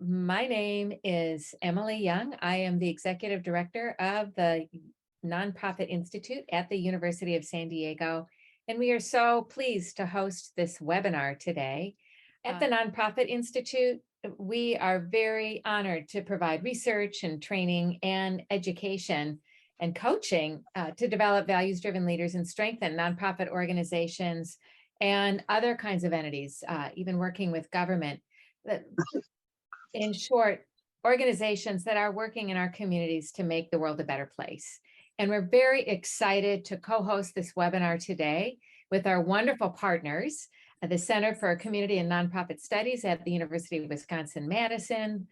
My name is Emily Young. I am the Executive Director of the Nonprofit Institute at the University of San Diego, and we are so pleased to host this webinar today. At the Nonprofit Institute, we are very honored to provide research and training and education and coaching to develop values-driven leaders and strengthen nonprofit organizations and other kinds of entities, even working with government. In short, organizations that are working in our communities to make the world a better place. And we're very excited to co-host this webinar today with our wonderful partners, the Center for Community and Nonprofit Studies at the University of Wisconsin-Madison,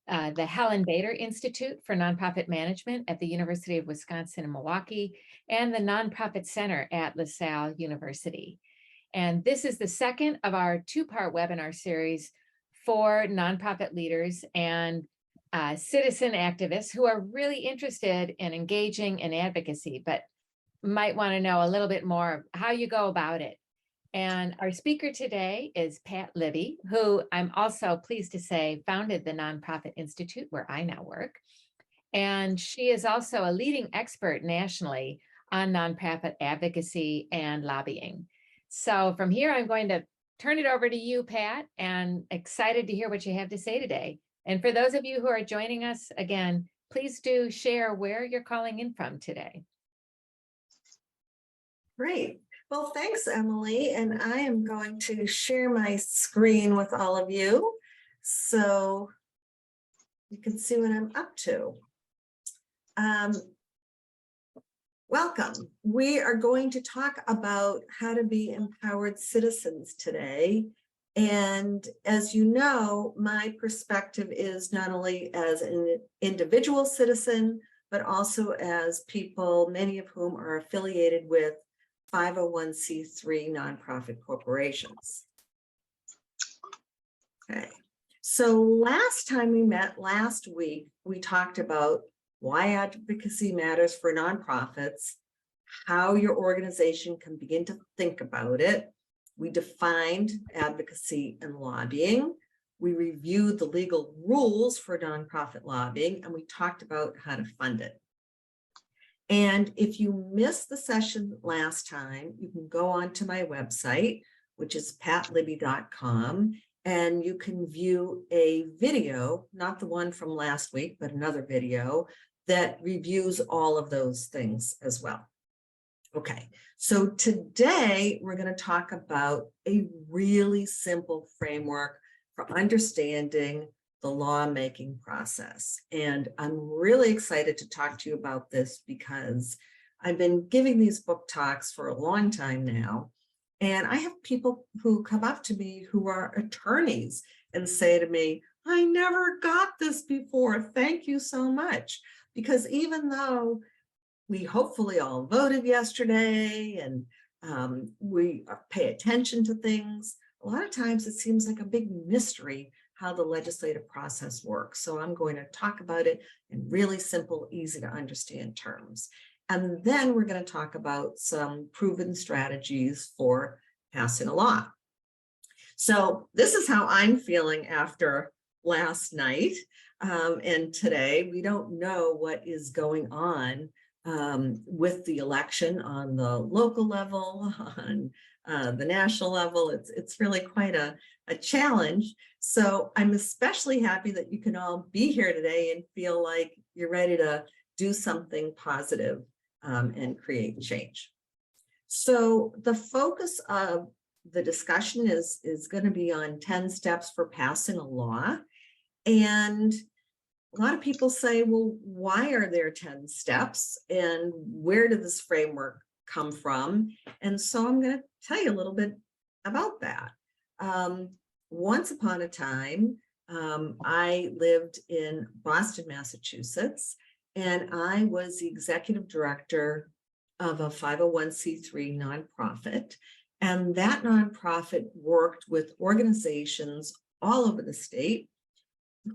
the Helen Bader Institute for Nonprofit Management at the University of Wisconsin-Milwaukee, and the Nonprofit Center at LaSalle University. And this is the second of our two-part webinar series for nonprofit leaders and citizen activists who are really interested in engaging in advocacy, but might want to know a little bit more how you go about it. And our speaker today is Pat Libby, who I'm also pleased to say founded the Nonprofit Institute, where I now work. And she is also a leading expert nationally on nonprofit advocacy and lobbying. So from here, I'm going to turn it over to you, Pat, and excited to hear what you have to say today. And for those of you who are joining us, again, please do share where you're calling in from today. Great. Well, thanks, Emily. And I am going to share my screen with all of you so you can see what I'm up to. Welcome. We are going to talk about how to be empowered citizens today. And as you know, my perspective is not only as an individual citizen, but also as people, many of whom are affiliated with 501c3 nonprofit corporations. Okay, so last time we met last week, we talked about why advocacy matters for nonprofits, how your organization can begin to think about it. We defined advocacy and lobbying. We reviewed the legal rules for nonprofit lobbying, and we talked about how to fund it. And if you missed the session last time, you can go on to my website, which is patlibby.com, and you can view a video, not the one from last week, but another video that reviews all of those things as well. Okay, so today we're going to talk about a really simple framework for understanding the lawmaking process. And I'm really excited to talk to you about this because I've been giving these book talks for a long time now. And I have people who come up to me who are attorneys and say to me, I never got this before. Thank you so much. Because even though we hopefully all voted yesterday and we pay attention to things, a lot of times it seems like a big mystery how the legislative process works. So I'm going to talk about it in really simple, easy to understand terms. And then we're going to talk about some proven strategies for passing a law. So this is how I'm feeling after last night. And today, we don't know what is going on with the election on the local level, on the national level. It's really quite a challenge. So I'm especially happy that you can all be here today and feel like you're ready to do something positive and create change. So the focus of the discussion is going to be on 10 steps for passing a law. And a lot of people say, well, why are there 10 steps and where did this framework come from? And so I'm going to tell you a little bit about that. Once upon a time, I lived in Boston, Massachusetts, and I was the executive director of a 501c3 nonprofit. And that nonprofit worked with organizations all over the state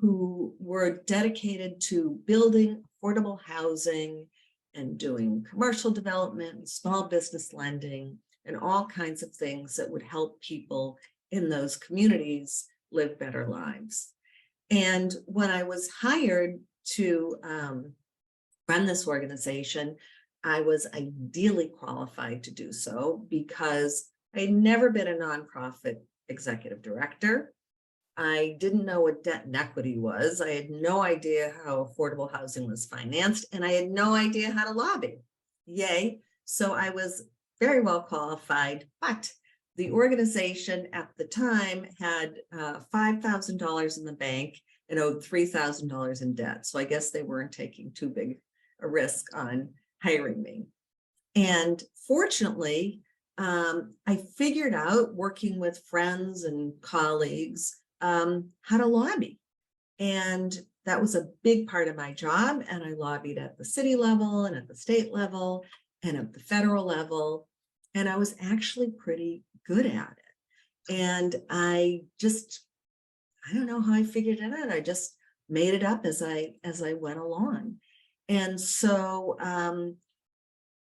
who were dedicated to building affordable housing and doing commercial development, small business lending, and all kinds of things that would help people in those communities live better lives. And when I was hired to run this organization, I was ideally qualified to do so because I'd never been a nonprofit executive director. I didn't know what debt and equity was. I had no idea how affordable housing was financed, and I had no idea how to lobby. Yay. So I was very well qualified, but the organization at the time had $5,000 in the bank and owed $3,000 in debt. So I guess they weren't taking too big a risk on hiring me. And fortunately, I figured out, working with friends and colleagues, how to lobby. And that was a big part of my job. And I lobbied at the city level and at the state level and at the federal level. And I was actually pretty good at it. And I don't know how I figured it out. I just made it up as I went along. And so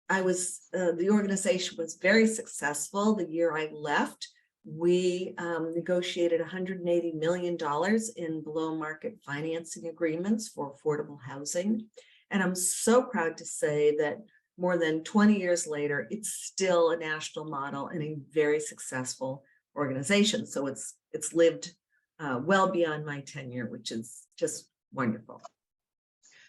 the organization was very successful. The year I left, we negotiated $180 million in below market financing agreements for affordable housing. And I'm so proud to say that more than 20 years later, it's still a national model and a very successful organization. So it's lived well beyond my tenure, which is just wonderful.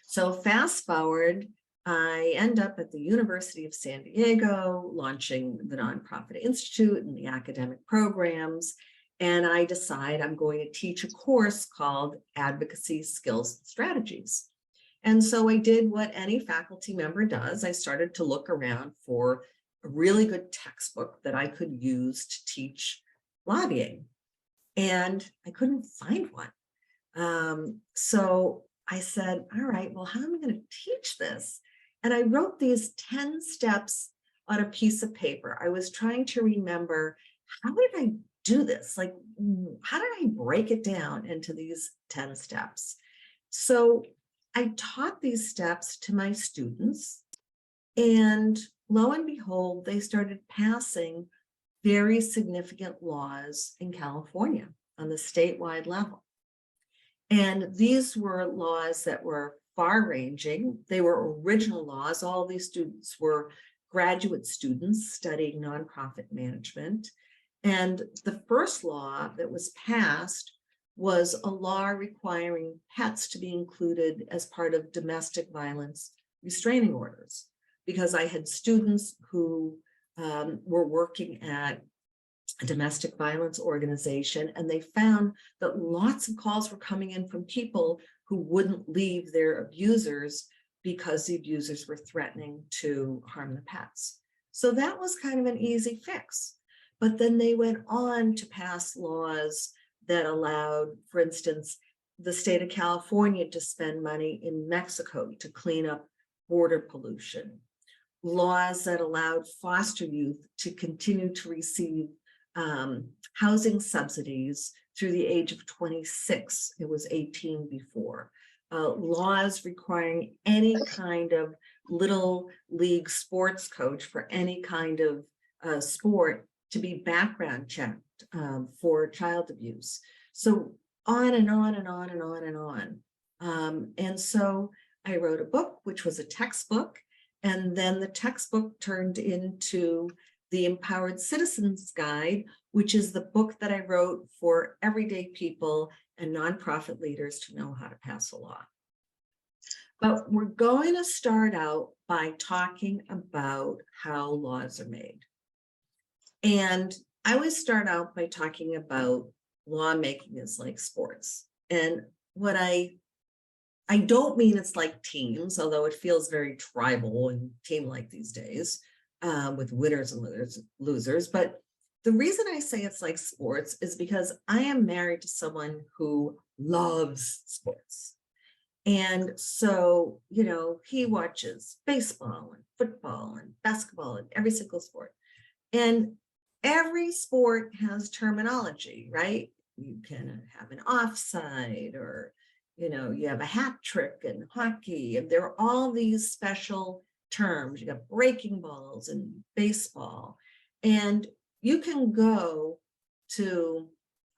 So fast forward, I end up at the University of San Diego, launching the Nonprofit Institute and the academic programs. And I decide I'm going to teach a course called Advocacy, Skills, and Strategies. And so I did what any faculty member does. I started to look around for a really good textbook that I could use to teach lobbying. And I couldn't find one. So I said, all right, well, how am I going to teach this? And I wrote these 10 steps on a piece of paper. I was trying to remember, how did I do this? Like, how did I break it down into these 10 steps? So I taught these steps to my students, and lo and behold, they started passing very significant laws in California on the statewide level. And these were laws that were far-ranging. They were original laws. All these students were graduate students studying nonprofit management. And the first law that was passed was a law requiring pets to be included as part of domestic violence restraining orders, because I had students who were working at a domestic violence organization, and they found that lots of calls were coming in from people who wouldn't leave their abusers because the abusers were threatening to harm the pets. So that was kind of an easy fix. But then they went on to pass laws that allowed, for instance, the state of California to spend money in Mexico to clean up border pollution. Laws that allowed foster youth to continue to receive housing subsidies through the age of 26. It was 18 before. Laws requiring any kind of little league sports coach for any kind of sport to be background checked for child abuse. So on and on and on and on and on. And so I wrote a book, which was a textbook, and then the textbook turned into the Empowered Citizens Guide, which is the book that I wrote for everyday people and nonprofit leaders to know how to pass a law. But we're going to start out by talking about how laws are made. And I always start out by talking about lawmaking is like sports. And what I don't mean it's like teams, although it feels very tribal and team-like these days, with winners and losers. But the reason I say it's like sports is because I am married to someone who loves sports. And so, you know, he watches baseball and football and basketball and every single sport. And every sport has terminology, right? You can have an offside, or, you know, you have a hat trick in hockey, and there are all these special terms. You got breaking balls in baseball, and you can go to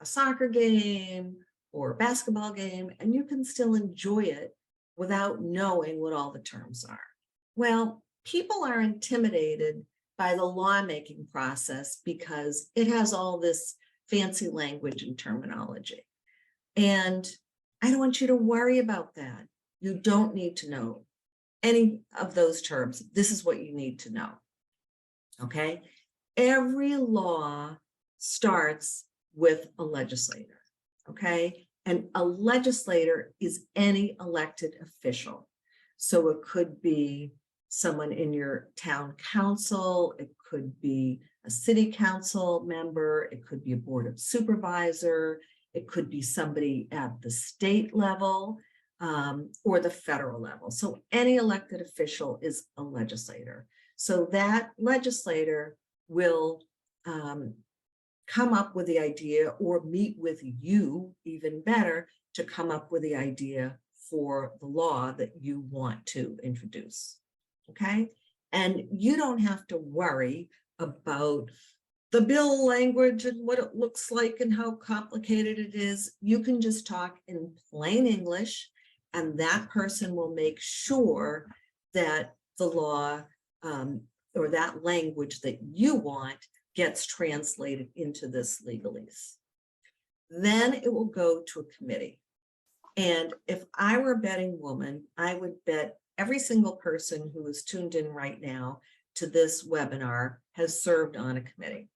a soccer game or a basketball game, and you can still enjoy it without knowing what all the terms are. Well, people are intimidated by the lawmaking process because it has all this fancy language and terminology. And I don't want you to worry about that. You don't need to know any of those terms. This is what you need to know. Okay? Every law starts with a legislator. Okay? And a legislator is any elected official. So it could be someone in your town council, it could be a city council member, it could be a board of supervisor, it could be somebody at the state level or the federal level. So any elected official is a legislator. So that legislator will come up with the idea or meet with you, even better, to come up with the idea for the law that you want to introduce. Okay? And you don't have to worry about the bill language and what it looks like and how complicated it is. You can just talk in plain English, and that person will make sure that the law or that language that you want gets translated into this legalese. Then it will go to a committee. And if I were a betting woman, I would bet every single person who is tuned in right now to this webinar has served on a committee.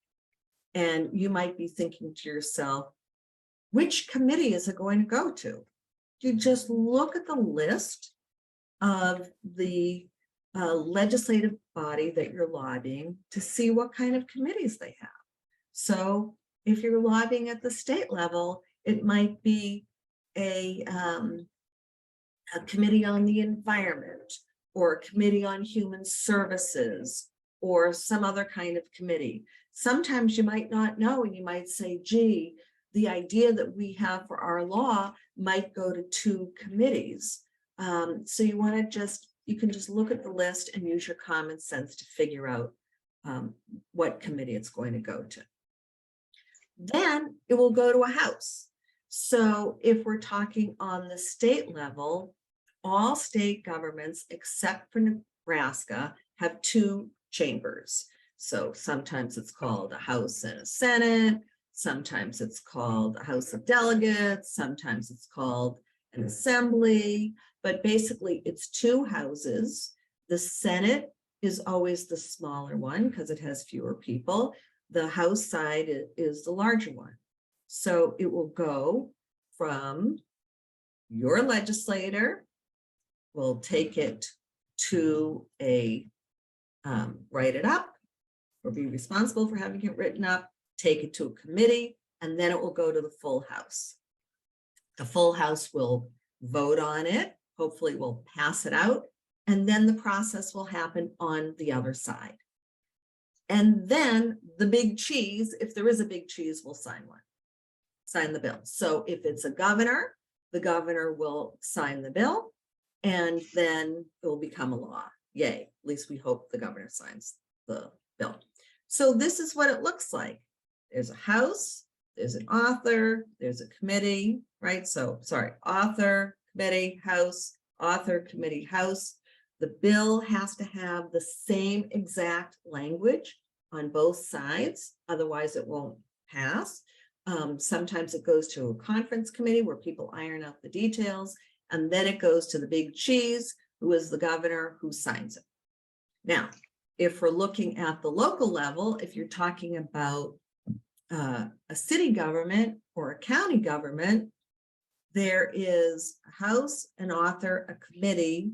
And you might be thinking to yourself, which committee is it going to go to? You just look at the list of the legislative body that you're lobbying to see what kind of committees they have. So if you're lobbying at the state level, it might be a committee on the environment, or a committee on human services, or some other kind of committee. Sometimes you might not know, and you might say, gee, the idea that we have for our law might go to 2 committees. So you want to you can just look at the list and use your common sense to figure out what committee it's going to go to. Then it will go to a house. So if we're talking on the state level, all state governments except for Nebraska have 2 chambers. So sometimes it's called a House and a Senate, sometimes it's called a House of Delegates, sometimes it's called an assembly, but basically it's 2 houses. The Senate is always the smaller one because it has fewer people. The House side is the larger one. So it will go from your legislator, will take it to a write it up or be responsible for having it written up, take it to a committee, and then it will go to the full house. The full house will vote on it, hopefully will pass it out, and then the process will happen on the other side. And then the big cheese, if there is a big cheese, will sign the bill. So if it's a governor, the governor will sign the bill, and then it will become a law. Yay, at least we hope the governor signs the bill. So this is what it looks like. There's a house, there's an author, there's a committee, right? So, sorry, author, committee, house, author, committee, house. The bill has to have the same exact language on both sides, otherwise it won't pass. Sometimes it goes to a conference committee where people iron out the details, and then it goes to the big cheese, who is the governor, who signs it. Now, if we're looking at the local level, if you're talking about a city government or a county government, there is a house, an author, a committee,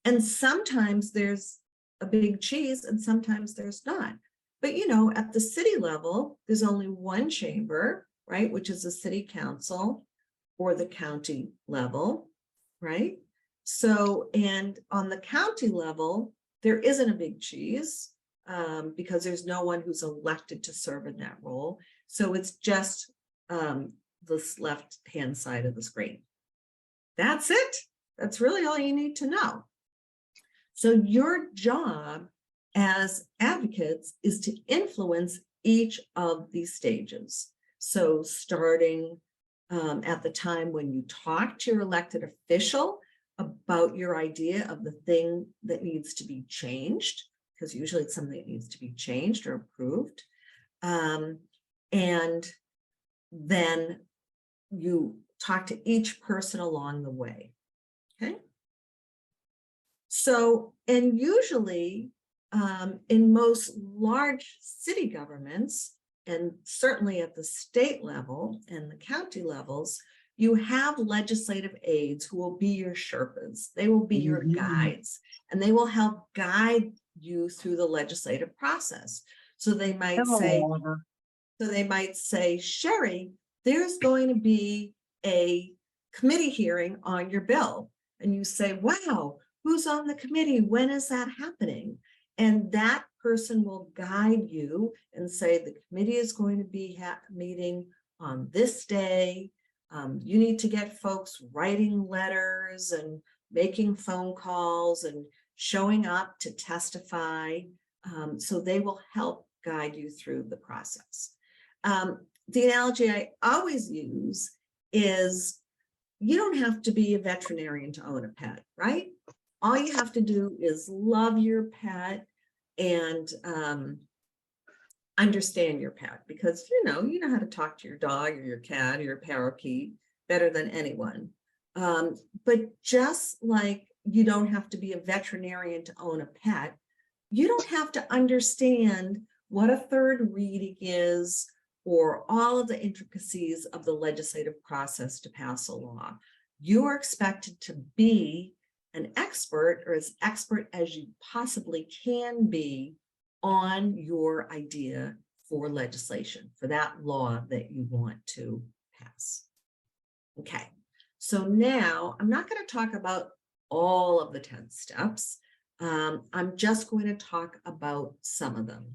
and sometimes there's a big cheese and sometimes there's not. But you know, at the city level, there's only 1 chamber, right, which is the city council, or the county level, right? So, and on the county level, there isn't a big cheese because there's no one who's elected to serve in that role. So it's just this left-hand side of the screen. That's it. That's really all you need to know. So your job as advocates is to influence each of these stages. So starting at the time when you talk to your elected official about your idea of the thing that needs to be changed, because usually it's something that needs to be changed or approved. And then you talk to each person along the way. Okay. So, and usually in most large city governments, and certainly at the state level and the county levels, you have legislative aides who will be your Sherpas. They will be your guides, and they will help guide you through the legislative process. So they might say, Sherry, there's going to be a committee hearing on your bill. And you say, wow, who's on the committee? When is that happening? And that person will guide you and say, the committee is going to be meeting on this day. You need to get folks writing letters and making phone calls and showing up to testify. So they will help guide you through the process. The analogy I always use is, you don't have to be a veterinarian to own a pet, right? All you have to do is love your pet and understand your pet, because you know how to talk to your dog or your cat or your parakeet better than anyone. But just like you don't have to be a veterinarian to own a pet, you don't have to understand what a third reading is or all of the intricacies of the legislative process to pass a law. You are expected to be an expert, or as expert as you possibly can be, on your idea for legislation, for that law that you want to pass. Okay, so now I'm not going to talk about all of the 10 steps. I'm just going to talk about some of them.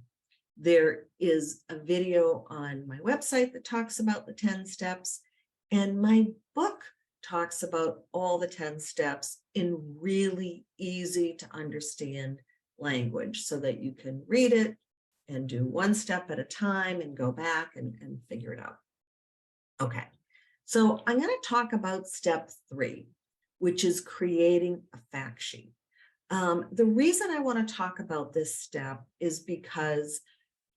There is a video on my website that talks about the 10 steps, and my book talks about all the 10 steps in really easy to understand language so that you can read it and do one step at a time and go back and figure it out. Okay, so I'm going to talk about step 3, which is creating a fact sheet. The reason I want to talk about this step is because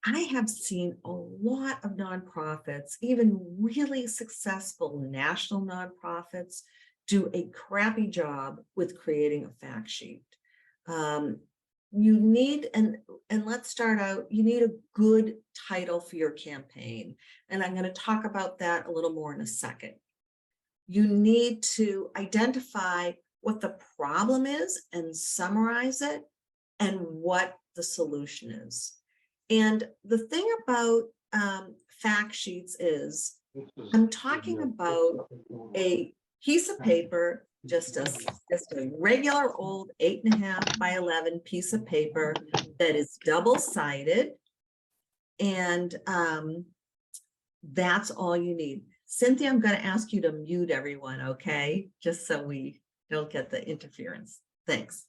I have seen a lot of nonprofits, even really successful national nonprofits, do a crappy job with creating a fact sheet. You need, and let's start out, you need a good title for your campaign. And I'm going to talk about that a little more in a second. You need to identify what the problem is and summarize it and what the solution is. And the thing about fact sheets is, I'm talking about a piece of paper, just a regular old 8.5 by 11 piece of paper that is double-sided. And that's all you need. Cynthia, I'm going to ask you to mute everyone, okay? Just so we don't get the interference. Thanks.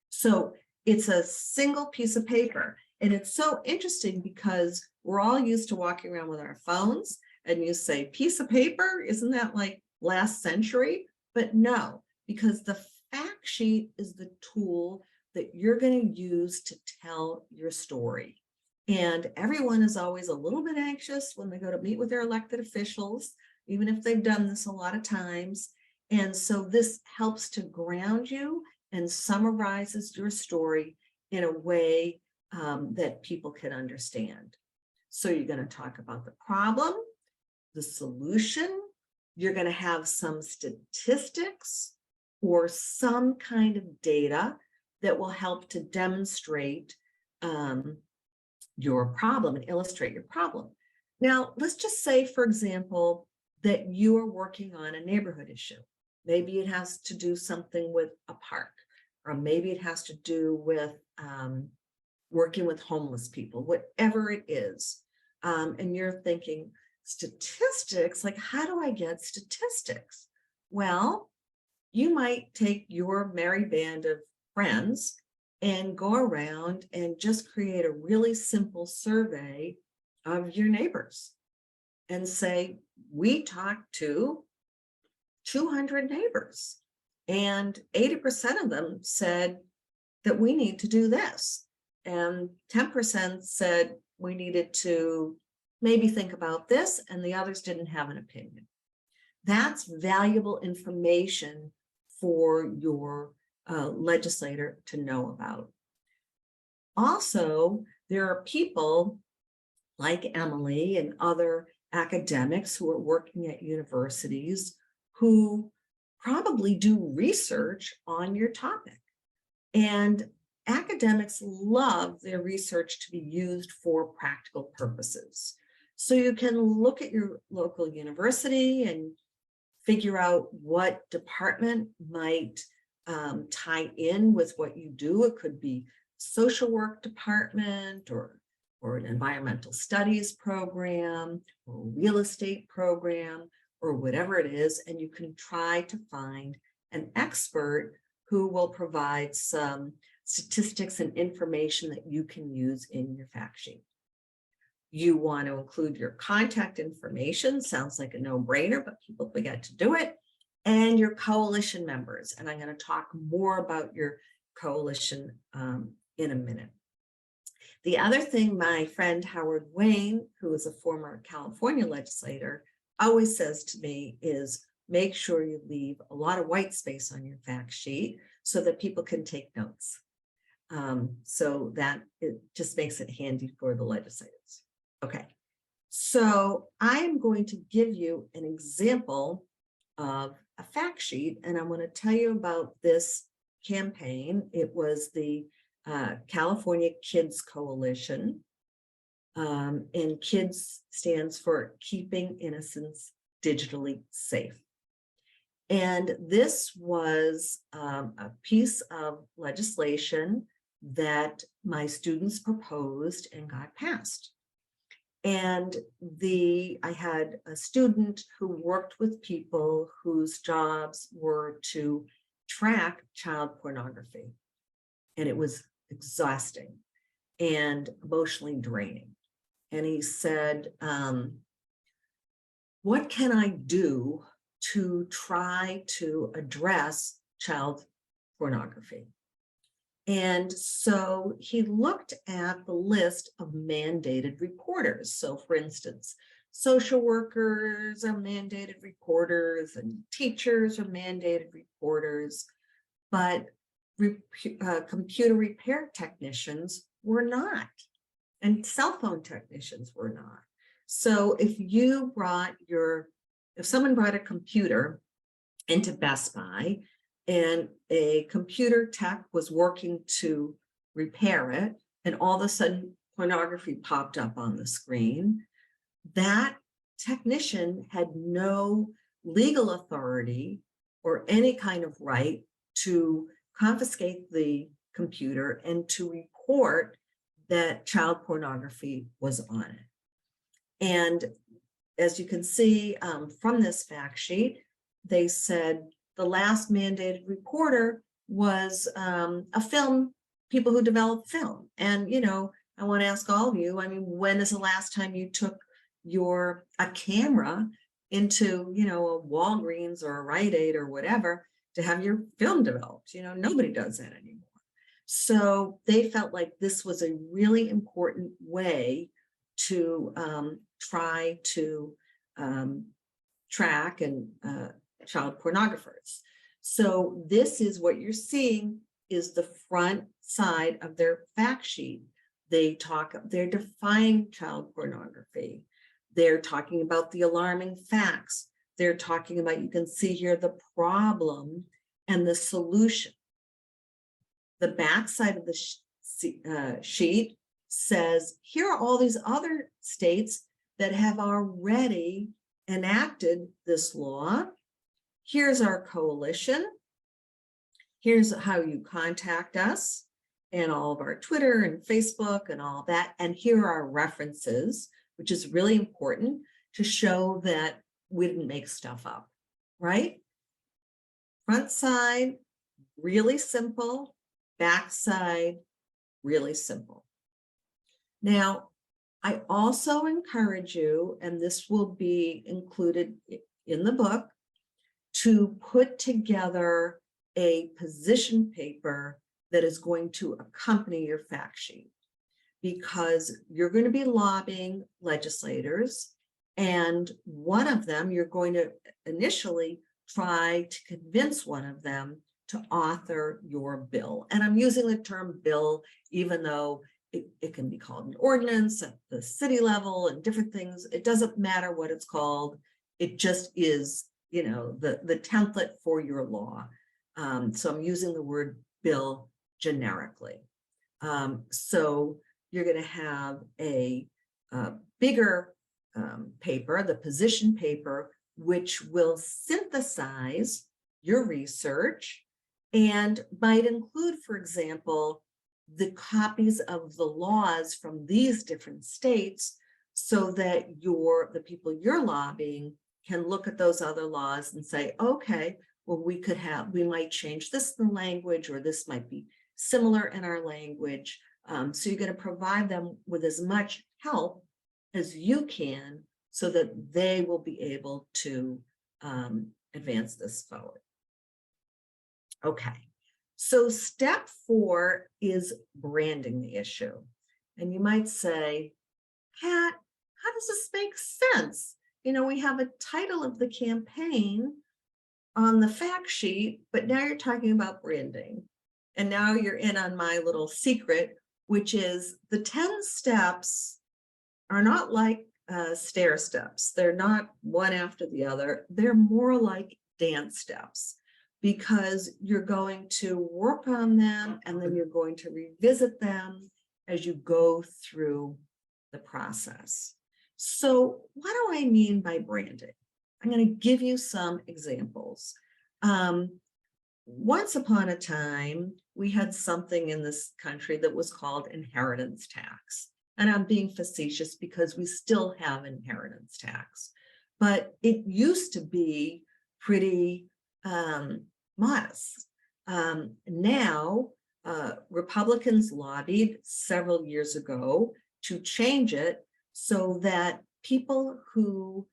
So it's a single piece of paper. And it's so interesting because we're all used to walking around with our phones, and you say, piece of paper, isn't that like last century? But no, because the fact sheet is the tool that you're going to use to tell your story. And everyone is always a little bit anxious when they go to meet with their elected officials, even if they've done this a lot of times. And so this helps to ground you and summarizes your story in a way that people can understand. So you're going to talk about the problem, the solution. You're going to have some statistics or some kind of data that will help to demonstrate your problem and illustrate your problem. Now, let's just say, for example, that you are working on a neighborhood issue. Maybe it has to do something with a park, or maybe it has to do with working with homeless people, whatever it is. And you're thinking, statistics, like how do I get statistics? Well, you might take your merry band of friends and go around and just create a really simple survey of your neighbors and say, we talked to 200 neighbors and 80% of them said that we need to do this. And 10% said we needed to maybe think about this, and the others didn't have an opinion. That's valuable information for your legislator to know about. Also, there are people like Emily and other academics who are working at universities who probably do research on your topic. And academics love their research to be used for practical purposes. So you can look at your local university and figure out what department might tie in with what you do. It could be social work department or an environmental studies program or real estate program or whatever it is. And you can try to find an expert who will provide some statistics and information that you can use in your fact sheet. You want to include your contact information. Sounds like a no-brainer, but people forget to do it. And your coalition members. And I'm going to talk more about your coalition in a minute. The other thing my friend Howard Wayne, who is a former California legislator, always says to me is make sure you leave a lot of white space on your fact sheet so that people can take notes. So that it just makes it handy for the legislators. Okay, so I am going to give you an example of a fact sheet, and I'm going to tell you about this campaign. It was the California Kids Coalition, and KIDS stands for Keeping Innocence Digitally Safe. And this was a piece of legislation that my students proposed and got passed. And I had a student who worked with people whose jobs were to track child pornography. And it was exhausting and emotionally draining. And he said, what can I do to try to address child pornography? And so he looked at the list of mandated reporters. So for instance, social workers are mandated reporters and teachers are mandated reporters, but computer repair technicians were not, and cell phone technicians were not. So if someone brought a computer into Best Buy and a computer tech was working to repair it, and all of a sudden pornography popped up on the screen, that technician had no legal authority or any kind of right to confiscate the computer and to report that child pornography was on it. And as you can see from this fact sheet, they said the last mandated reporter was people who develop film. And, I want to ask all of you, when is the last time you took a camera into, a Walgreens or a Rite Aid or whatever to have your film developed? Nobody does that anymore. So they felt like this was a really important way to try to track and child pornographers. So this is what you're seeing is the front side of their fact sheet. They're defining child pornography. They're talking about the alarming facts. They're talking about, you can see here, the problem and the solution. The back side of the sheet says, here are all these other states that have already enacted this law. Here's our coalition. Here's how you contact us and all of our Twitter and Facebook and all that. And here are references, which is really important to show that we didn't make stuff up, right? Front side, really simple. Back side, really simple. Now, I also encourage you, and this will be included in the book, to put together a position paper that is going to accompany your fact sheet, because you're going to be lobbying legislators, and one of them, you're going to initially try to convince one of them to author your bill. And I'm using the term bill, even though it can be called an ordinance at the city level and different things. It doesn't matter what it's called. It just is, the template for your law. So I'm using the word bill generically. So you're going to have a bigger paper, the position paper, which will synthesize your research and might include, for example, the copies of the laws from these different states, so that the people you're lobbying can look at those other laws and say, okay, well, we might change this in the language, or this might be similar in our language. So you're going to provide them with as much help as you can, so that they will be able to advance this forward. Okay. So step 4 is branding the issue. And you might say, Pat, how does this make sense? We have a title of the campaign on the fact sheet, but now you're talking about branding. And now you're in on my little secret, which is the 10 steps are not like stair steps. They're not one after the other. They're more like dance steps, because you're going to work on them and then you're going to revisit them as you go through the process. So what do I mean by branding? I'm going to give you some examples. Once upon a time, we had something in this country that was called inheritance tax. And I'm being facetious because we still have inheritance tax, but it used to be pretty modest. Now, Republicans lobbied several years ago to change it so that people who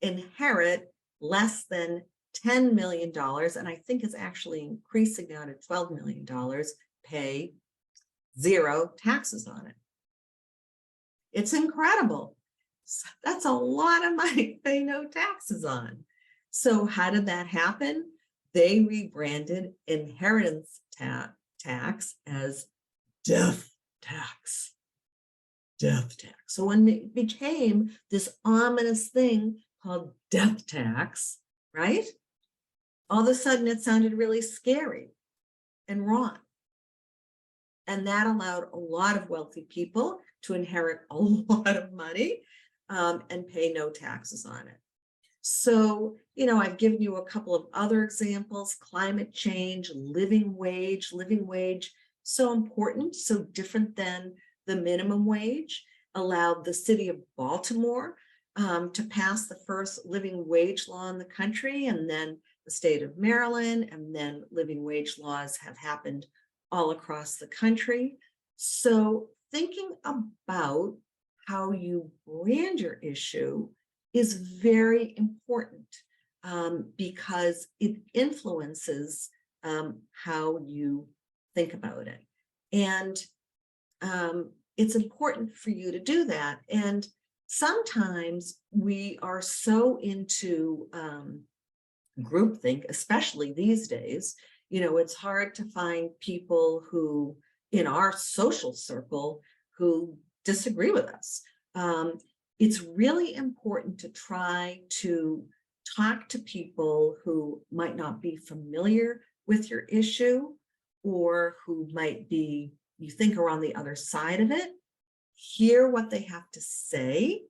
inherit less than $10 million, and I think it's actually increasing now to $12 million, pay 0 taxes on it. It's incredible. That's a lot of money to pay no taxes on. So how did that happen? They rebranded inheritance tax as death tax. Death tax. So when it became this ominous thing called death tax, right? All of a sudden it sounded really scary and wrong. And that allowed a lot of wealthy people to inherit a lot of money and pay no taxes on it. So, I've given you a couple of other examples: climate change, living wage, so important, so different than the minimum wage, allowed the city of Baltimore to pass the first living wage law in the country, and then the state of Maryland, and then living wage laws have happened all across the country. So thinking about how you brand your issue is very important because it influences how you think about it. And it's important for you to do that. And sometimes we are so into groupthink, especially these days. It's hard to find people who, in our social circle, who disagree with us. It's really important to try to talk to people who might not be familiar with your issue, or who might be, you think, are on the other side of it, hear what they have to say,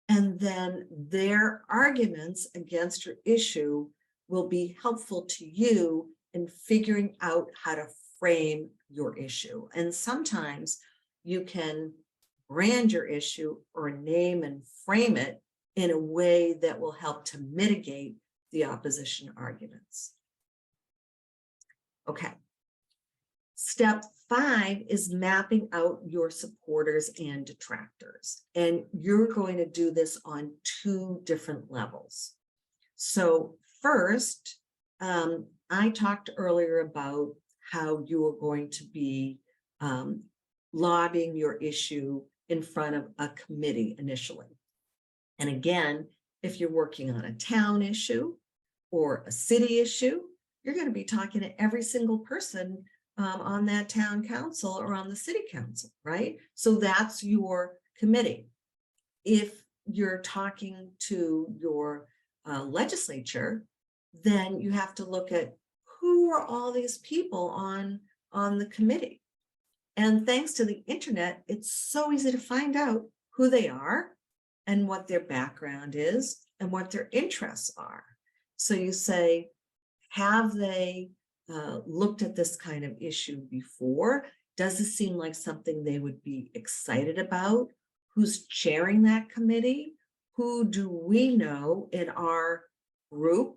and then their arguments against your issue will be helpful to you in figuring out how to frame your issue. And sometimes you can brand your issue or name and frame it in a way that will help to mitigate the opposition arguments. Okay. Step 5 is mapping out your supporters and detractors. And you're going to do this on 2 different levels. So first, I talked earlier about how you are going to be lobbying your issue in front of a committee initially. And again, if you're working on a town issue or a city issue, you're going to be talking to every single person on that town council or on the city council, right? So that's your committee. If you're talking to your legislature, then you have to look at who are all these people on the committee. And thanks to the internet, it's so easy to find out who they are and what their background is and what their interests are. So you say, have they looked at this kind of issue before? Does it seem like something they would be excited about? Who's chairing that committee? Who do we know in our group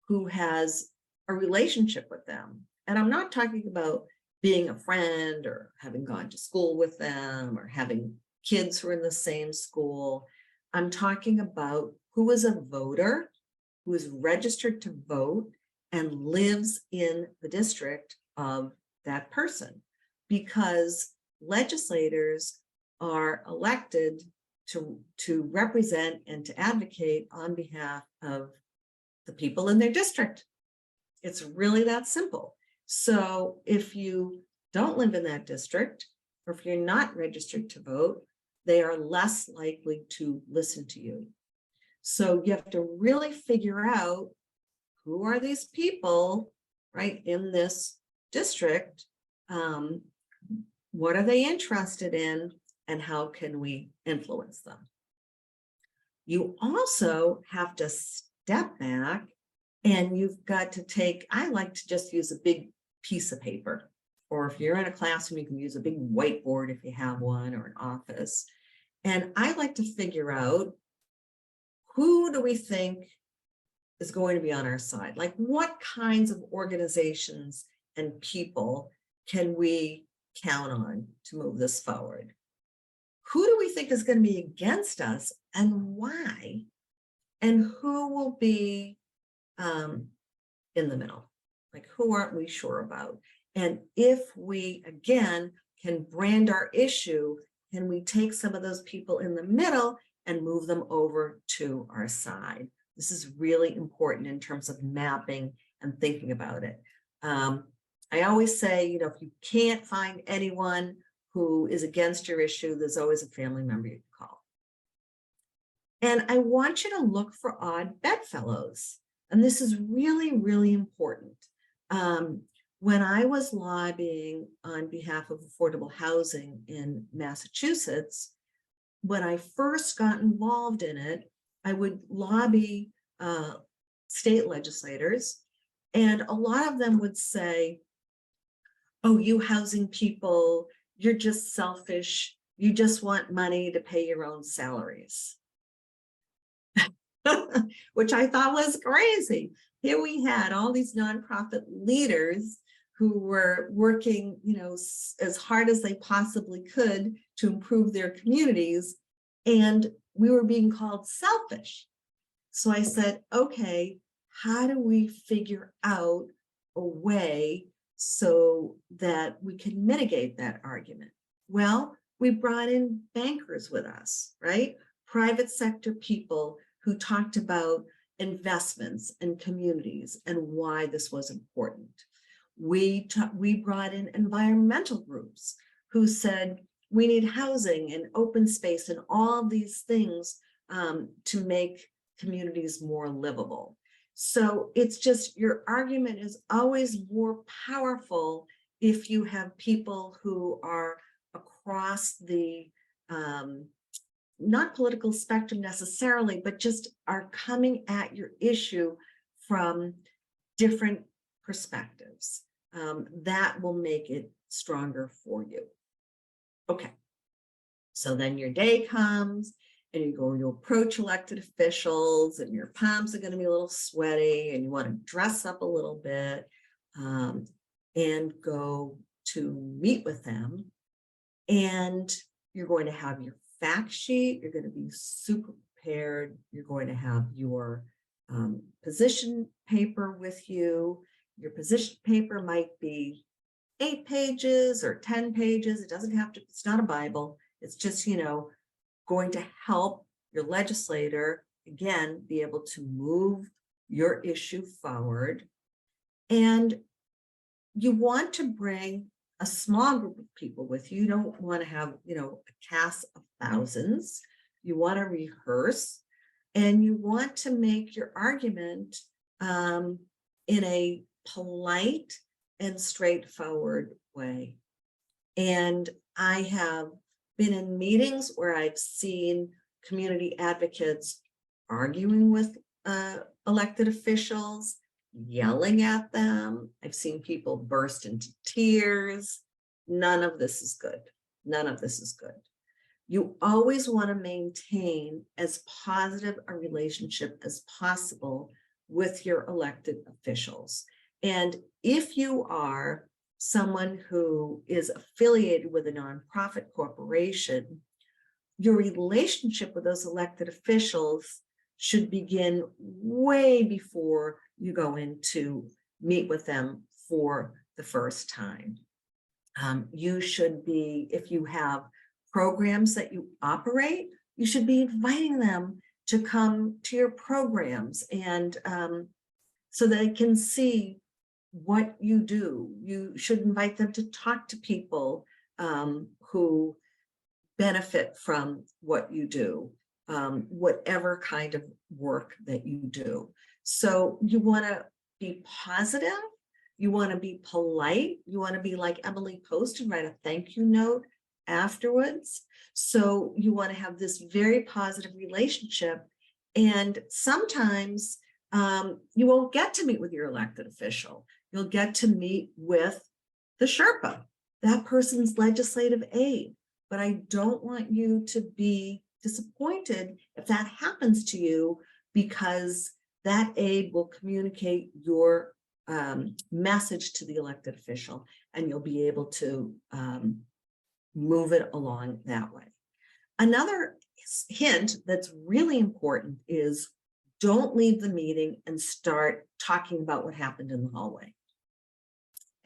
who has a relationship with them? And I'm not talking about being a friend or having gone to school with them or having kids who are in the same school. I'm talking about who is a voter, who is registered to vote and lives in the district of that person, because legislators are elected to represent and to advocate on behalf of the people in their district. It's really that simple. So if you don't live in that district, or if you're not registered to vote, they are less likely to listen to you. So you have to really figure out who are these people, right, in this district? What are they interested in, and how can we influence them? You also have to step back, and you've got to take, I like to just use a big piece of paper, or if you're in a classroom, you can use a big whiteboard if you have one, or an office. And I like to figure out, who do we think is going to be on our side? Like, what kinds of organizations and people can we count on to move this forward? Who do we think is going to be against us, and why? And who will be in the middle? Like, who aren't we sure about? And if we, again, can brand our issue, can we take some of those people in the middle and move them over to our side? This is really important in terms of mapping and thinking about it. I always say, you know, if you can't find anyone who is against your issue, there's always a family member you can call. And I want you to look for odd bedfellows. And this is really, really important. When I was lobbying on behalf of affordable housing in Massachusetts, when I first got involved in it, I would lobby state legislators, and a lot of them would say, oh, you housing people, you're just selfish. You just want money to pay your own salaries. Which I thought was crazy. Here we had all these nonprofit leaders who were working, you know, as hard as they possibly could to improve their communities, and we were being called selfish. So I said, okay, how do we figure out a way so that we can mitigate that argument? Well, we brought in bankers with us, right? Private sector people who talked about investments and communities and why this was important. We brought in environmental groups who said, we need housing and open space and all these things to make communities more livable. So it's just, your argument is always more powerful if you have people who are across the not political spectrum necessarily, but just are coming at your issue from different perspectives. That will make it stronger for you. Okay, so then your day comes and you go, you approach elected officials and your palms are going to be a little sweaty and you want to dress up a little bit and go to meet with them. And you're going to have your fact sheet. You're going to be super prepared. You're going to have your position paper with you. Your position paper might be 8 pages or 10 pages. It doesn't have to, it's not a Bible. It's just, going to help your legislator, again, be able to move your issue forward. And you want to bring a small group of people with you. You don't want to have, a cast of thousands. You want to rehearse, and you want to make your argument in a polite and straightforward way. And I have been in meetings where I've seen community advocates arguing with elected officials, yelling at them. I've seen people burst into tears. None of this is good. None of this is good. You always want to maintain as positive a relationship as possible with your elected officials. And if you are someone who is affiliated with a nonprofit corporation, your relationship with those elected officials should begin way before you go in to meet with them for the first time. You should be, if you have programs that you operate, you should be inviting them to come to your programs, and so they can see what you do. You should invite them to talk to people who benefit from what you do, whatever kind of work that you do. So you want to be positive. You want to be polite. You want to be like Emily Post and write a thank you note afterwards. So you want to have this very positive relationship. And sometimes you won't get to meet with your elected official. You'll get to meet with the Sherpa, that person's legislative aide. But I don't want you to be disappointed if that happens to you, because that aide will communicate your message to the elected official, and you'll be able to move it along that way. Another hint that's really important is don't leave the meeting and start talking about what happened in the hallway.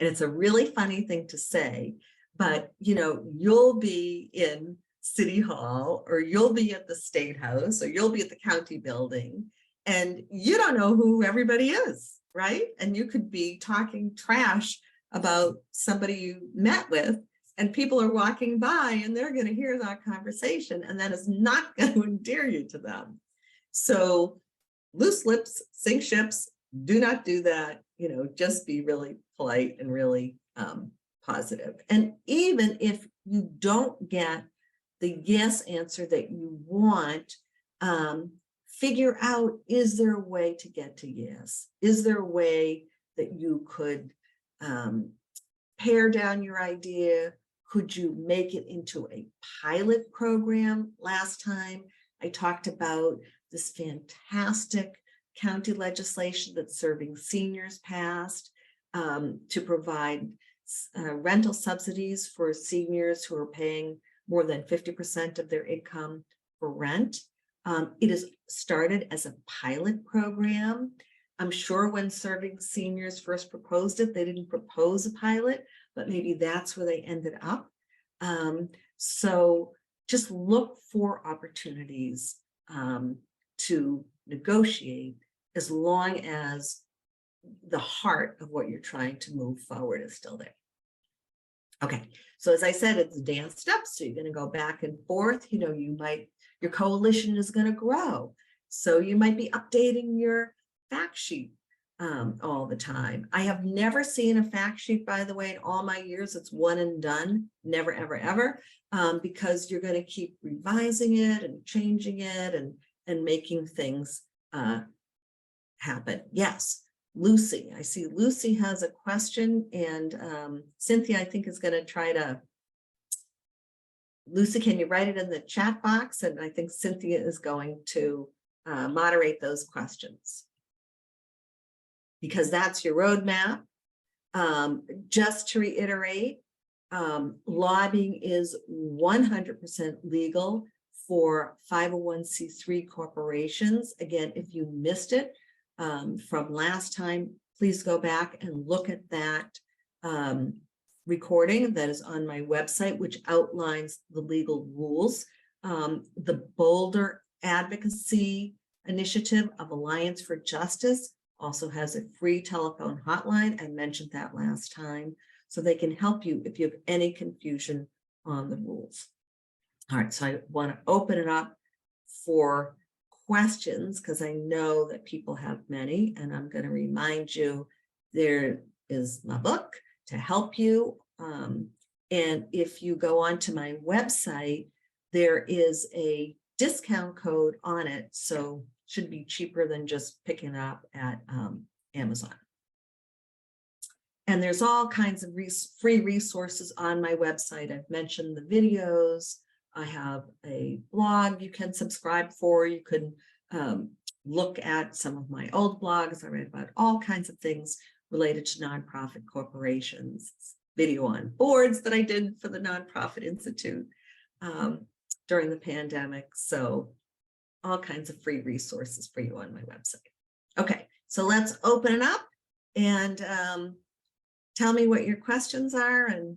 And it's a really funny thing to say, but you'll be in City Hall, or you'll be at the State House, or you'll be at the county building, and you don't know who everybody is, right? And you could be talking trash about somebody you met with, and people are walking by and they're going to hear that conversation, and that is not going to endear you to them. So loose lips sink ships. Do not do that. Just be really polite and really positive. And even if you don't get the yes answer that you want, figure out, is there a way to get to yes? Is there a way that you could pare down your idea? Could you make it into a pilot program? Last time I talked about this fantastic county legislation that Serving Seniors passed to provide rental subsidies for seniors who are paying more than 50% of their income for rent. It is started as a pilot program. I'm sure when Serving Seniors first proposed it, they didn't propose a pilot, but maybe that's where they ended up. So just look for opportunities to negotiate, as long as the heart of what you're trying to move forward is still there. Okay, so as I said, it's danced up. So you're going to go back and forth. Your coalition is going to grow. So you might be updating your fact sheet all the time. I have never seen a fact sheet, by the way, in all my years. It's one and done, never, ever, ever, because you're going to keep revising it and changing it and making things happen. Yes, Lucy, I see Lucy has a question, and Cynthia, I think, is going to try to. Lucy, can you write it in the chat box? And I think Cynthia is going to moderate those questions, because that's your roadmap. Just to reiterate, Lobbying is 100% legal for 501c3 corporations. Again, if you missed it from last time, please go back and look at that recording that is on my website, which outlines the legal rules. The Boulder Advocacy Initiative of Alliance for Justice also has a free telephone hotline. I mentioned that last time, so they can help you if you have any confusion on the rules. All right, so I want to open it up for questions because I know that people have many, and I'm going to remind you there is my book to help you. And if you go onto my website, there is a discount code on it, so should be cheaper than just picking it up at Amazon. And there's all kinds of free resources on my website. I've mentioned the videos. I have a blog you can subscribe for. You can look at some of my old blogs. I write about all kinds of things related to nonprofit corporations. Video on boards that I did for the Nonprofit Institute during the pandemic. So all kinds of free resources for you on my website. Okay, so let's open it up and tell me what your questions are, and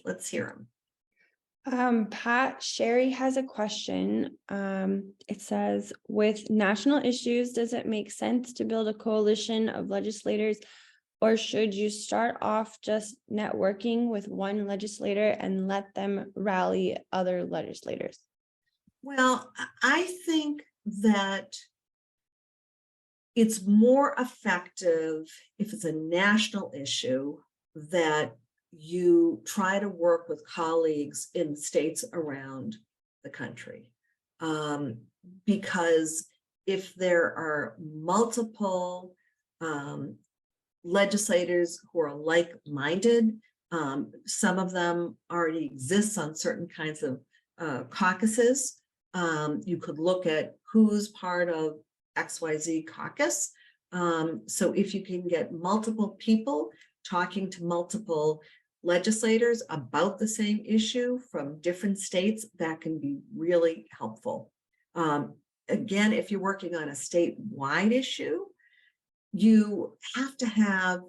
let's hear them. Pat, Sherry has a question. It says, with national issues, does it make sense to build a coalition of legislators, or should you start off just networking with one legislator and let them rally other legislators? Well, I think that it's more effective if it's a national issue that you try to work with colleagues in states around the country. Because if there are multiple legislators who are like-minded, some of them already exist on certain kinds of caucuses. You could look at who's part of XYZ caucus. So if you can get multiple people talking to multiple legislators about the same issue from different states, that can be really helpful. Again, if you're working on a statewide issue, you have to have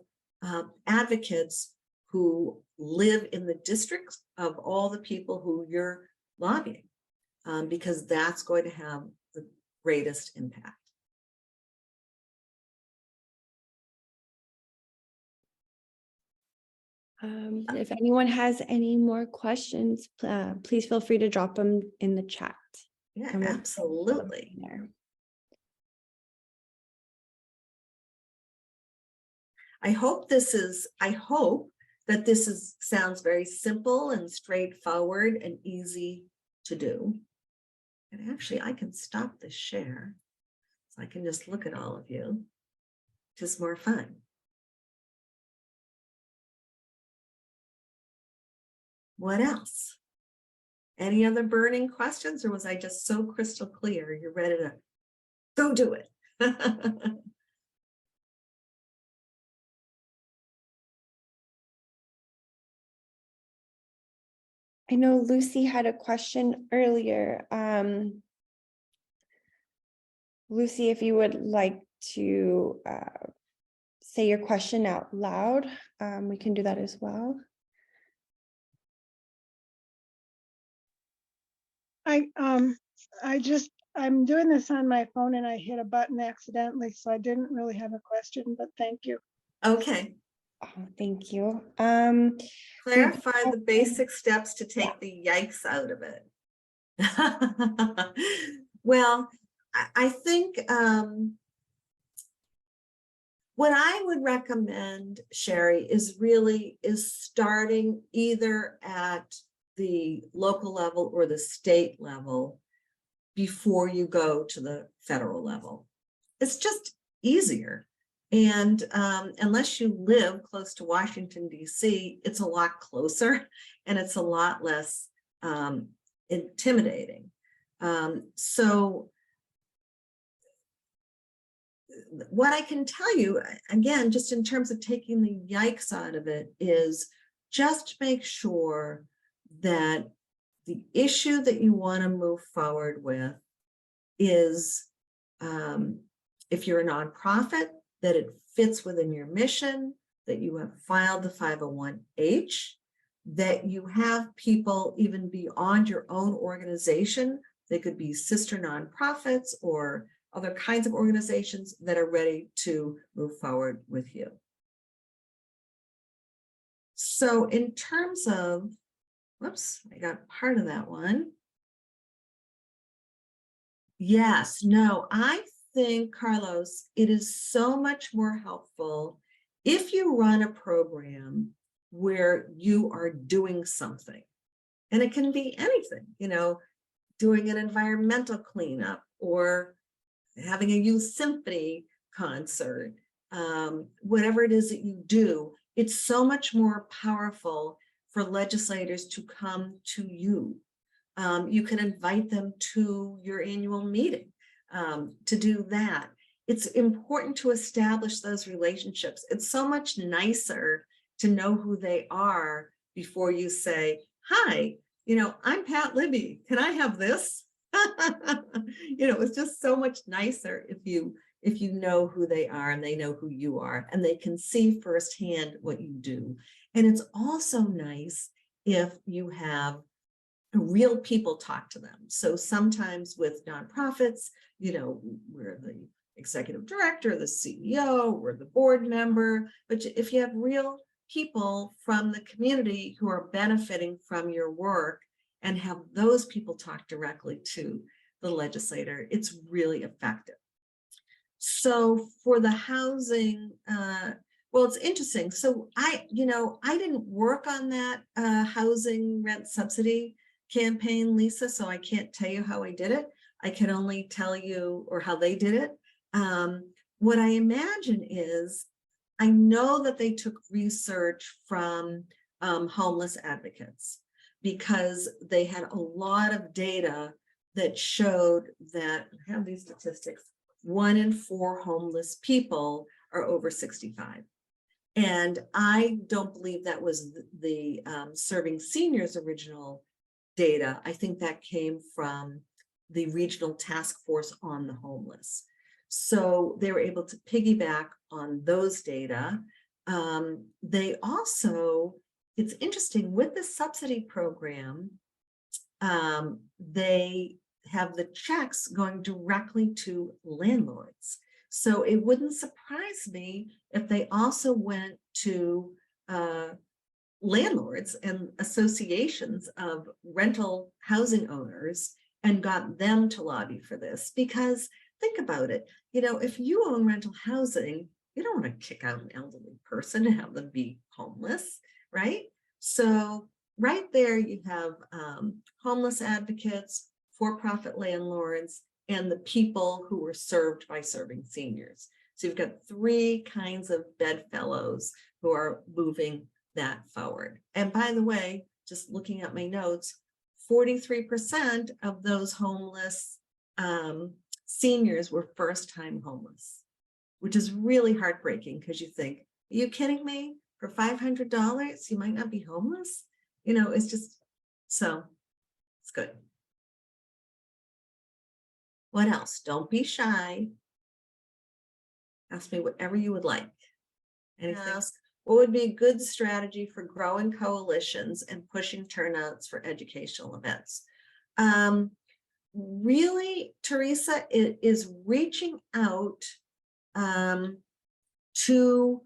advocates who live in the districts of all the people who you're lobbying, because that's going to have the greatest impact. If anyone has any more questions, please feel free to drop them in the chat. Yeah, absolutely. I hope that this sounds very simple and straightforward and easy to do. And actually, I can stop the share so I can just look at all of you. Just more fun. What else? Any other burning questions, or was I just so crystal clear? You're ready to go do it. I know Lucy had a question earlier. Lucy, if you would like to say your question out loud, we can do that as well. I'm doing this on my phone and I hit a button accidentally, so I didn't really have a question, but thank you. Okay. Oh, thank you. Clarify the basic steps to take the yikes out of it. Well, I think what I would recommend, Sherry, is starting either at the local level or the state level before you go to the federal level. It's just easier. And unless you live close to Washington, D.C., it's a lot closer and it's a lot less intimidating. So what I can tell you, again, just in terms of taking the yikes out of it, is just make sure that the issue that you want to move forward with is, if you're a nonprofit, that it fits within your mission, that you have filed the 501(h), that you have people even beyond your own organization. They could be sister nonprofits or other kinds of organizations that are ready to move forward with you. So in terms of, whoops, I got part of that one. Yes, no, I think, Carlos, it is so much more helpful if you run a program where you are doing something. And it can be anything, doing an environmental cleanup or having a youth symphony concert, whatever it is that you do. It's so much more powerful for legislators to come to you. You can invite them to your annual meeting to do that. It's important to establish those relationships. It's so much nicer to know who they are before you say, hi, I'm Pat Libby. Can I have this? It's just so much nicer if you know who they are and they know who you are and they can see firsthand what you do. And it's also nice if you have real people talk to them. So sometimes with nonprofits, we're the executive director, the CEO, we're the board member. But if you have real people from the community who are benefiting from your work and have those people talk directly to the legislator, it's really effective. So for the housing, well, it's interesting. So I didn't work on that housing rent subsidy campaign, Lisa, so I can't tell you how I did it. I can only tell you, or how they did it. What I imagine is, I know that they took research from homeless advocates because they had a lot of data that showed that, I have these statistics, 1 in 4 homeless people are over 65. And I don't believe that was the Serving Seniors original data. I think that came from the Regional Task Force on the Homeless. So they were able to piggyback on those data. They also, it's interesting, with the subsidy program, they have the checks going directly to landlords. So it wouldn't surprise me if they also went to landlords and associations of rental housing owners and got them to lobby for this. Because think about it, if you own rental housing, you don't want to kick out an elderly person and have them be homeless, right? So right there you have homeless advocates, for-profit landlords, and the people who were served by Serving Seniors. So you've got 3 kinds of bedfellows who are moving that forward. And by the way, just looking at my notes, 43% of those homeless seniors were first-time homeless, which is really heartbreaking because you think, are you kidding me? For $500, you might not be homeless? It's just, so it's good. What else? Don't be shy. Ask me whatever you would like. Anything else? What would be a good strategy for growing coalitions and pushing turnouts for educational events? Really, Teresa, it is reaching out to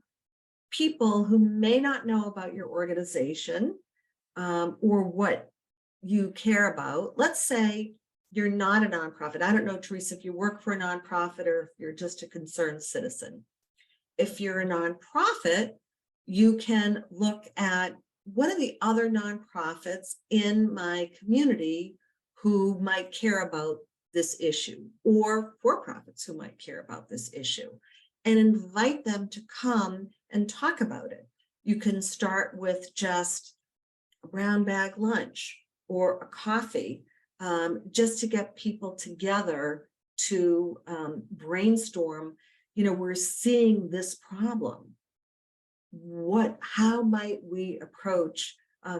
people who may not know about your organization or what you care about. Let's say you're not a nonprofit. I don't know, Teresa, if you work for a nonprofit or if you're just a concerned citizen. If you're a nonprofit, you can look at what are the other nonprofits in my community who might care about this issue, or for-profits who might care about this issue, and invite them to come and talk about it. You can start with just a brown bag lunch or a coffee, just to get people together to brainstorm. We're seeing this problem. how might we approach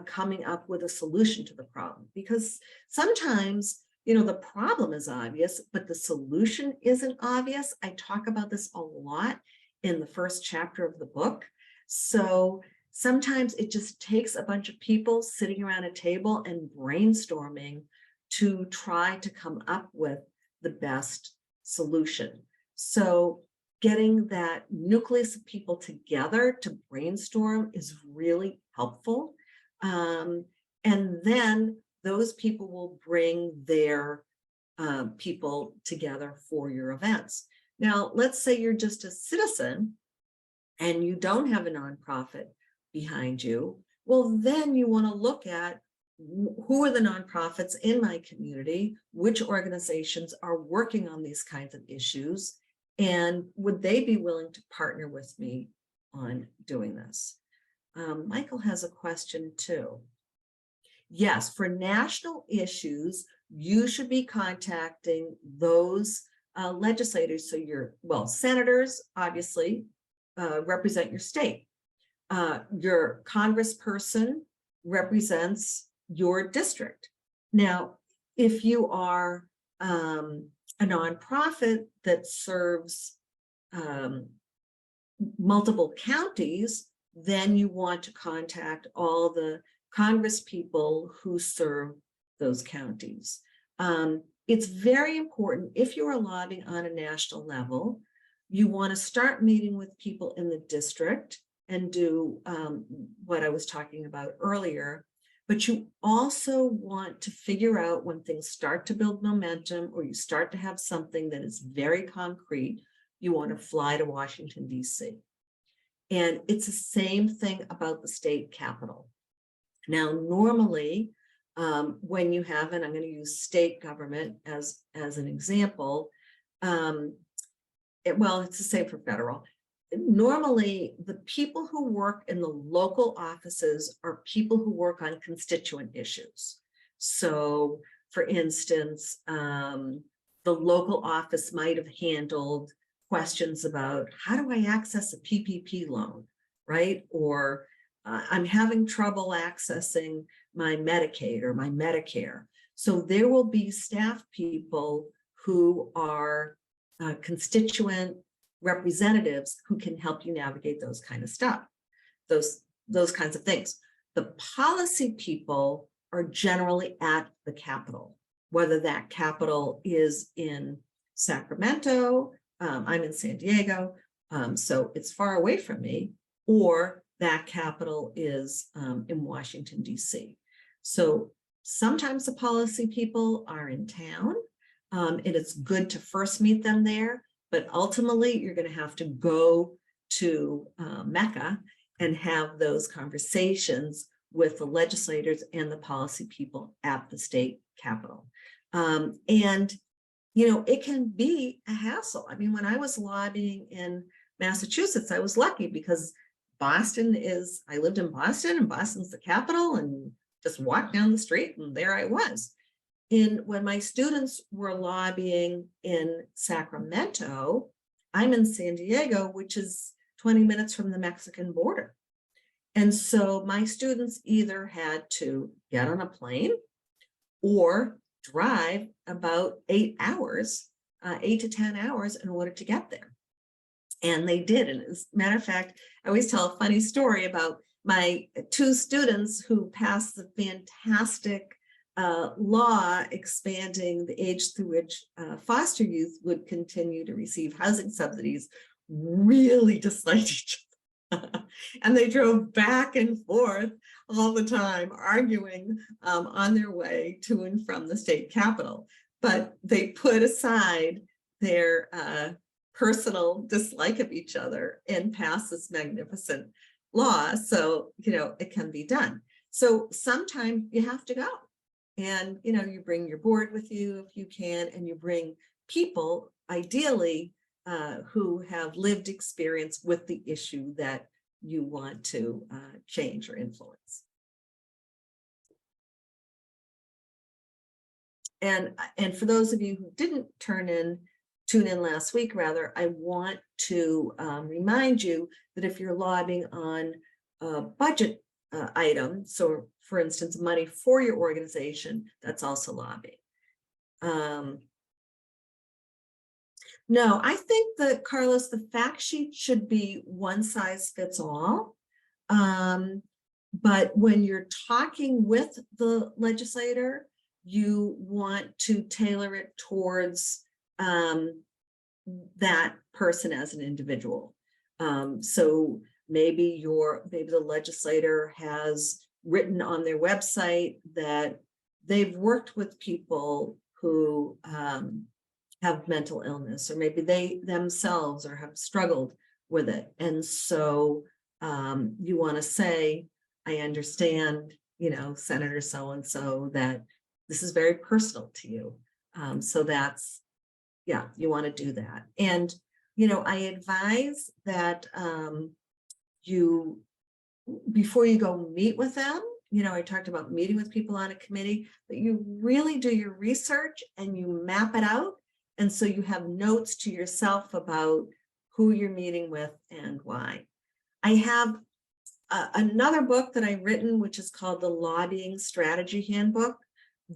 coming up with a solution to the problem? Because sometimes, the problem is obvious, but the solution isn't obvious. I talk about this a lot in the first chapter of the book. So sometimes it just takes a bunch of people sitting around a table and brainstorming to try to come up with the best solution. So getting that nucleus of people together to brainstorm is really helpful. And then those people will bring their people together for your events. Now, let's say you're just a citizen and you don't have a nonprofit behind you. Well, then you want to look at who are the nonprofits in my community, which organizations are working on these kinds of issues, and would they be willing to partner with me on doing this? Michael has a question too. Yes, for national issues, you should be contacting those legislators. So senators obviously represent your state. Your congressperson represents your district. Now, if you are a nonprofit that serves multiple counties, then you want to contact all the Congress people who serve those counties. It's very important, if you are lobbying on a national level, you want to start meeting with people in the district and do what I was talking about earlier. But you also want to figure out when things start to build momentum or you start to have something that is very concrete, you want to fly to Washington, D.C. And it's the same thing about the state capitol. Now, normally, when you have, and I'm going to use state government as an example, it's the same for federal. Normally, the people who work in the local offices are people who work on constituent issues. So, for instance, the local office might have handled questions about how do I access a PPP loan, right? Or I'm having trouble accessing my Medicaid or my Medicare. So there will be staff people who are constituent representatives who can help you navigate those kind of stuff, those kinds of things. The policy people are generally at the Capitol, whether that Capitol is in Sacramento, I'm in San Diego, so it's far away from me, or that Capitol is in Washington, D.C. So sometimes the policy people are in town, and it's good to first meet them there. But ultimately, you're going to have to go to Mecca and have those conversations with the legislators and the policy people at the state capitol. And, it can be a hassle. I mean, when I was lobbying in Massachusetts, I was lucky because I lived in Boston, and Boston's the capital, and just walked down the street and there I was. When my students were lobbying in Sacramento, I'm in San Diego, which is 20 minutes from the Mexican border. And so my students either had to get on a plane or drive about 8 to 10 hours in order to get there. And they did. And as a matter of fact, I always tell a funny story about my two students who passed the fantastic law expanding the age through which foster youth would continue to receive housing subsidies, really disliked each other. And they drove back and forth all the time, arguing on their way to and from the state capitol. But they put aside their personal dislike of each other and passed this magnificent law. So, it can be done. So sometimes you have to go. And, you bring your board with you if you can, and you bring people, ideally, who have lived experience with the issue that you want to change or influence. And for those of you who didn't turn in tune in last week, rather, I want to remind you that if you're lobbying on a budget item, so for instance, money for your organization, that's also lobbying. No, I think that, Carlos, the fact sheet should be one size fits all. But when you're talking with the legislator, you want to tailor it towards that person as an individual. So maybe the legislator has written on their website that they've worked with people who have mental illness, or maybe they themselves or have struggled with it. And so you want to say, I understand, Senator so-and-so, that this is very personal to you. So that's, yeah, you want to do that. And, I advise that before you go meet with them, I talked about meeting with people on a committee, that you really do your research and you map it out. And so you have notes to yourself about who you're meeting with and why. I have another book that I've written, which is called the Lobbying Strategy Handbook,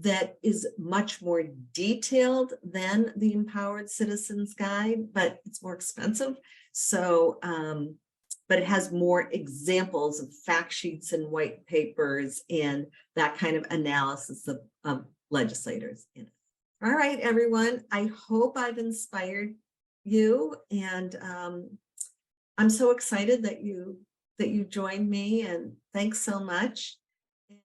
that is much more detailed than the Empowered Citizens Guide, but it's more expensive. So, but it has more examples of fact sheets and white papers and that kind of analysis of legislators in it. All right, everyone, I hope I've inspired you, and I'm so excited that you joined me, and thanks so much.